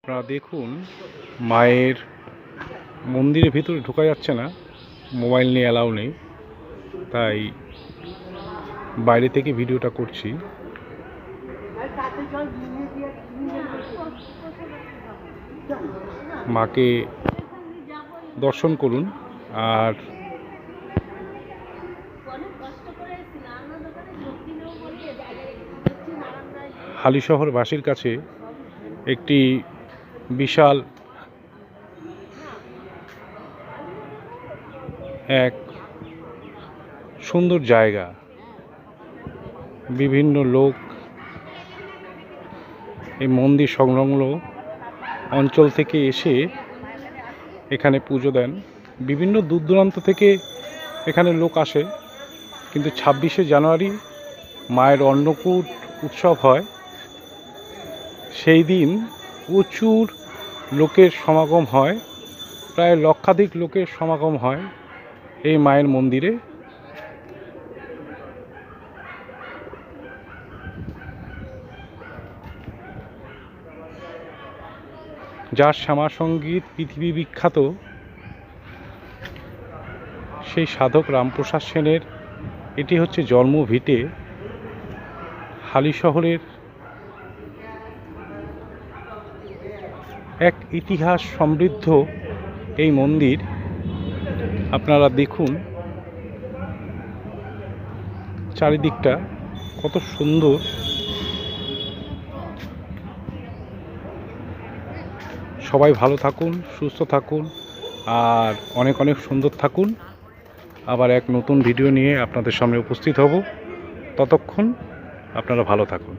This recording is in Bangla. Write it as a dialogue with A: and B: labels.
A: আপনারা দেখুন, মায়ের মন্দিরের ভিতরে ঢোকা যাচ্ছে না, মোবাইল নিয়ে অ্যালাউ নেই, তাই বাইরে থেকে ভিডিওটা করছি। মাকে দর্শন করুন। আর হালিশহরবাসীর কাছে একটি বিশাল এক সুন্দর জায়গা। বিভিন্ন লোক এই মন্দির সংলগ্ন অঞ্চল থেকে এসে এখানে পুজো দেন। বিভিন্ন দূর দূরান্ত থেকে এখানে লোক আসে, কিন্তু 26শে জানুয়ারি মায়ের অন্নকূট উৎসব হয়। সেই দিন প্রচুর লোকের সমাগম হয়, প্রায় লক্ষাধিক লোকের সমাগম হয় এই মায়ের মন্দিরে। যার শ্যামা সঙ্গীত পৃথিবী বিখ্যাত, সেই সাধক রামপ্রসাদ সেনের এটি হচ্ছে জন্মভিটে। হালিশহরের এক ইতিহাস সমৃদ্ধ এই মন্দির। আপনারা দেখুন চারিদিকটা কত সুন্দর। সবাই ভালো থাকুন, সুস্থ থাকুন, আর অনেক অনেক সুন্দর থাকুন। আবার এক নতুন ভিডিও নিয়ে আপনাদের সামনে উপস্থিত হব। ততক্ষণ আপনারা ভালো থাকুন।